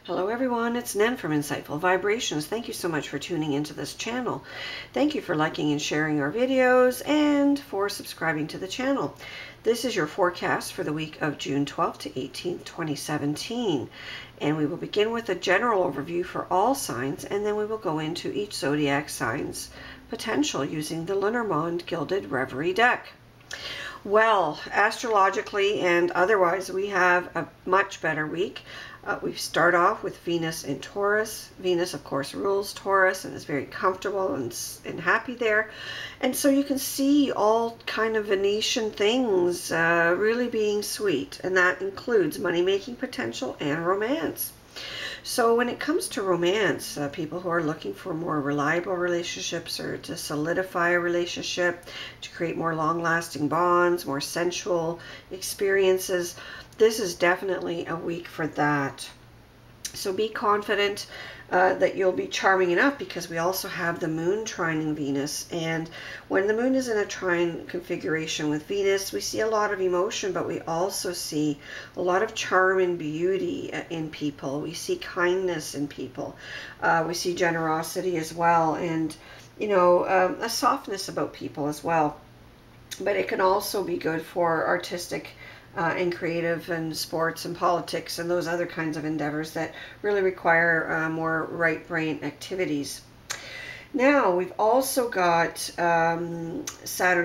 Hello everyone, it's Nen from Insightful Vibrations. Thank you so much for tuning into this channel. Thank you for liking and sharing our videos and for subscribing to the channel. This is your forecast for the week of June 12th to 18th, 2017. And we will begin with a general overview for all signs, and then we will go into each zodiac sign's potential using the Lenormand Gilded Reverie deck. Well, astrologically and otherwise, we have a much better week. We start off with Venus in Taurus. Venus, of course, rules Taurus and is very comfortable and happy there. And so you can see all kind of Venetian things really being sweet. And that includes money-making potential and romance. So when it comes to romance, people who are looking for more reliable relationships or to solidify a relationship, to create more long-lasting bonds, more sensual experiences, this is definitely a week for that. So be confident that you'll be charming enough, because we also have the moon trining Venus. And when the moon is in a trine configuration with Venus, we see a lot of emotion, but we also see a lot of charm and beauty in people. We see kindness in people. We see generosity as well, and a softness about people as well. But it can also be good for artistic and creative and sports and politics and those other kinds of endeavors that really require more right brain activities. Now we've also got Saturn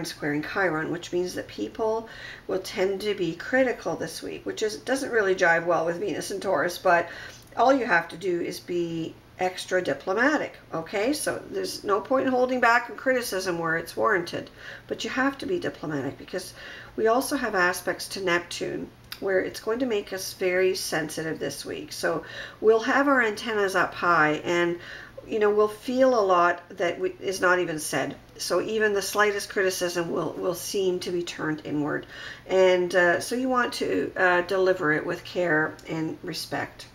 squaring Chiron, which means that people will tend to be critical this week, which doesn't really jive well with Venus and Taurus, but all you have to do is be extra diplomatic. Okay, so there's no point in holding back on criticism where it's warranted, but you have to be diplomatic, because we also have aspects to Neptune where it's going to make us very sensitive this week. So we'll have our antennas up high, and we'll feel a lot that is not even said. So even the slightest criticism will seem to be turned inward, and so you want to deliver it with care and respect.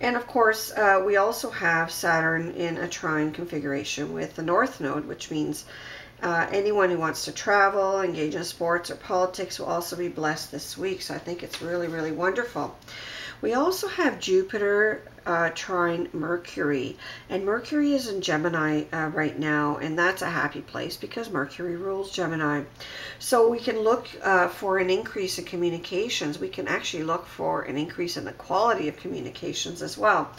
And of course, we also have Saturn in a trine configuration with the North Node, which means anyone who wants to travel, engage in sports or politics will also be blessed this week. So I think it's really, really wonderful. We also have Jupiter trine Mercury, and Mercury is in Gemini right now, and that's a happy place because Mercury rules Gemini. So we can look for an increase in communications. We can actually look for an increase in the quality of communications as well,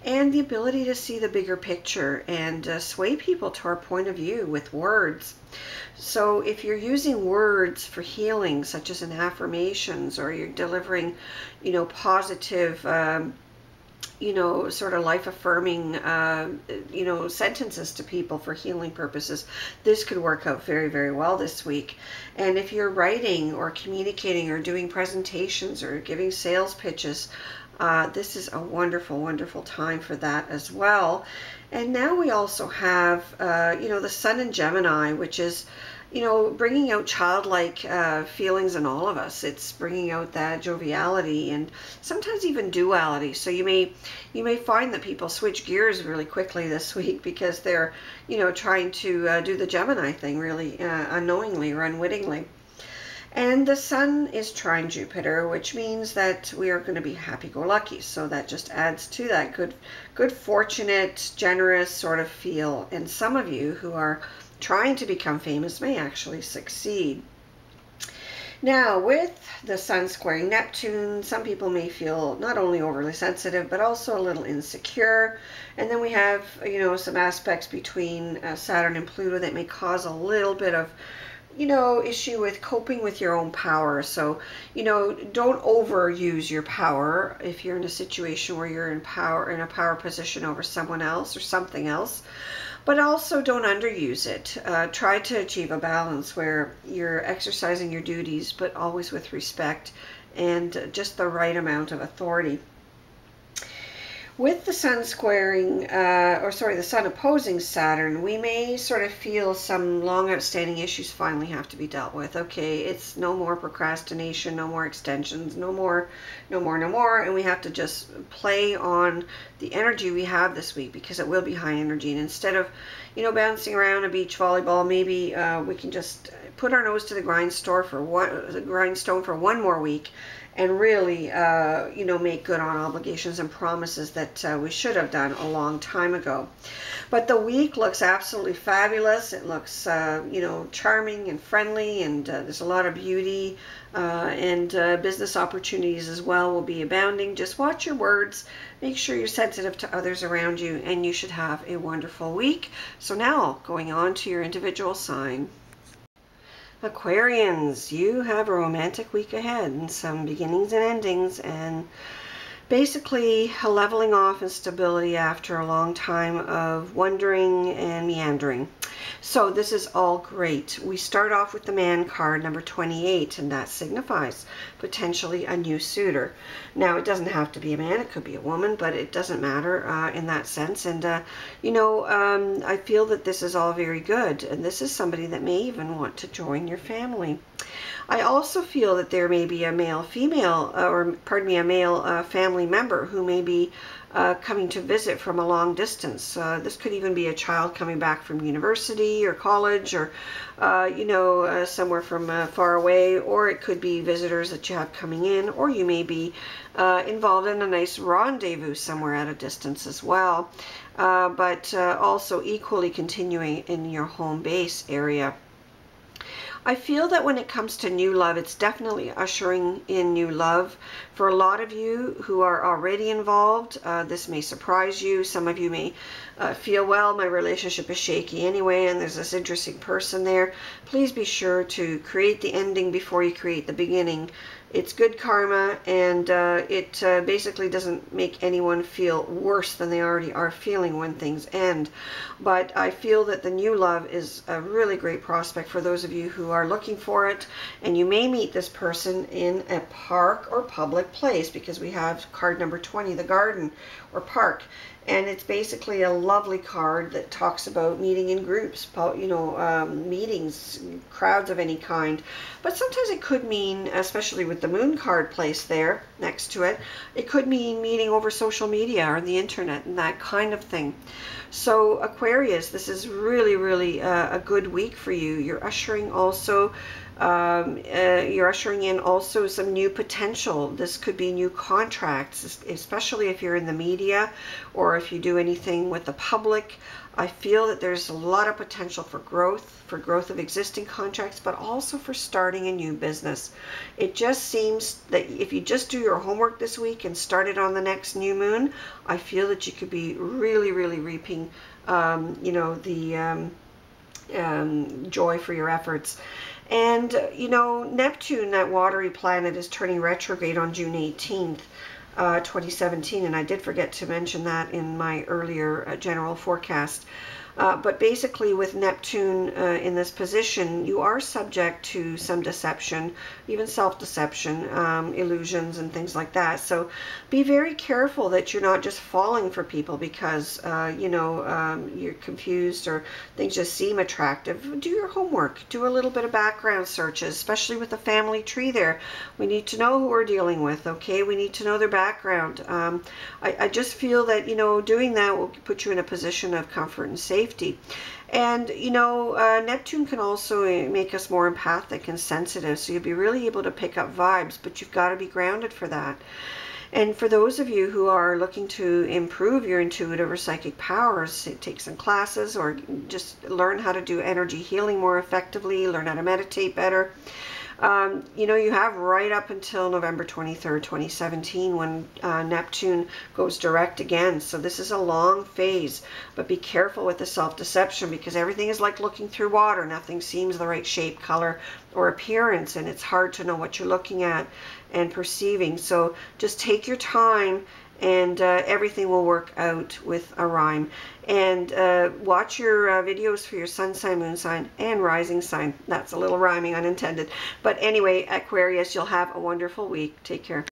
and the ability to see the bigger picture and sway people to our point of view with words. So if you're using words for healing, such as in affirmations, or you're delivering, positive, sort of life-affirming, sentences to people for healing purposes, this could work out very, very well this week. And if you're writing or communicating or doing presentations or giving sales pitches, this is a wonderful, wonderful time for that as well. And now we also have, the Sun in Gemini, which is, bringing out childlike feelings in all of us. It's bringing out that joviality and sometimes even duality. So you may find that people switch gears really quickly this week because they're, trying to do the Gemini thing really unknowingly or unwittingly. And the Sun is trine Jupiter, which means that we are going to be happy-go-lucky. So that just adds to that good, fortunate, generous sort of feel. And some of you who are trying to become famous may actually succeed. Now, with the Sun squaring Neptune, some people may feel not only overly sensitive, but also a little insecure. And then we have, some aspects between Saturn and Pluto that may cause a little bit of issue with coping with your own power. So, don't overuse your power if you're in a situation where you're in a power position over someone else or something else. But also don't underuse it. Try to achieve a balance where you're exercising your duties, but always with respect and just the right amount of authority. With the Sun squaring, the Sun opposing Saturn, we may sort of feel some long outstanding issues finally have to be dealt with. Okay, it's no more procrastination, no more extensions, no more, and we have to just play on the energy we have this week, because it will be high energy. And instead of, bouncing around a beach volleyball, maybe we can just put our nose to the grindstone for one more week, and really, you know, make good on obligations and promises that we should have done a long time ago. But the week looks absolutely fabulous. It looks, you know, charming and friendly, and there's a lot of beauty, and business opportunities as well will be abounding. Just watch your words. Make sure you're sensitive to others around you, and you should have a wonderful week. So now, going on to your individual sign. Aquarians, you have a romantic week ahead, and some beginnings and endings, and basically a leveling off and stability after a long time of wondering and meandering. So this is all great. We start off with the Man card, number 28, and that signifies potentially a new suitor. Now, it doesn't have to be a man, it could be a woman, but it doesn't matter in that sense. And, you know, I feel that this is all very good, and this is somebody that may even want to join your family. I also feel that there may be a male-female, or pardon me, a male family member who may be coming to visit from a long distance. This could even be a child coming back from university or college, or you know, somewhere from far away, or it could be visitors that you have coming in, or you may be involved in a nice rendezvous somewhere at a distance as well, but also equally continuing in your home base area. I feel that when it comes to new love, it's definitely ushering in new love. For a lot of you who are already involved, this may surprise you. Some of you may feel, well, my relationship is shaky anyway, and there's this interesting person there. Please be sure to create the ending before you create the beginning. It's good karma, and it basically doesn't make anyone feel worse than they already are feeling when things end. But I feel that the new love is a really great prospect for those of you who are looking for it, and you may meet this person in a park or public place, because we have card number 20, the garden or park. And it's basically a lovely card that talks about meeting in groups, you know, meetings, crowds of any kind. But sometimes it could mean, especially with the moon card placed there next to it, it could mean meeting over social media or the internet and that kind of thing. So Aquarius, this is really, really a good week for you. You're ushering also you're ushering in also some new potential. This could be new contracts, especially if you're in the media or if you do anything with the public. I feel that there's a lot of potential for growth of existing contracts, but also for starting a new business. It just seems that if you just do your homework this week and start it on the next new moon, I feel that you could be really, really reaping, you know, the joy for your efforts. And, you know, Neptune, that watery planet, is turning retrograde on June 18th, 2017. And I did forget to mention that in my earlier general forecast. But basically with Neptune in this position, you are subject to some deception, even self-deception, illusions and things like that. So be very careful that you're not just falling for people because, you know, you're confused or things just seem attractive. Do your homework. Do a little bit of background searches, especially with the family tree there. We need to know who we're dealing with, okay? We need to know their background. I just feel that, you know, doing that will put you in a position of comfort and safety. And, you know, Neptune can also make us more empathic and sensitive, so you'll be really able to pick up vibes, but you've got to be grounded for that. And for those of you who are looking to improve your intuitive or psychic powers, take some classes or just learn how to do energy healing more effectively, learn how to meditate better. You know, you have right up until November 23rd, 2017 when Neptune goes direct again. So this is a long phase, but be careful with the self-deception because everything is like looking through water. Nothing seems the right shape, color, or appearance, and it's hard to know what you're looking at and perceiving. So just take your time and everything will work out with a rhyme. And watch your videos for your sun sign, moon sign, and rising sign. That's a little rhyming, unintended. But anyway, Aquarius, you'll have a wonderful week. Take care.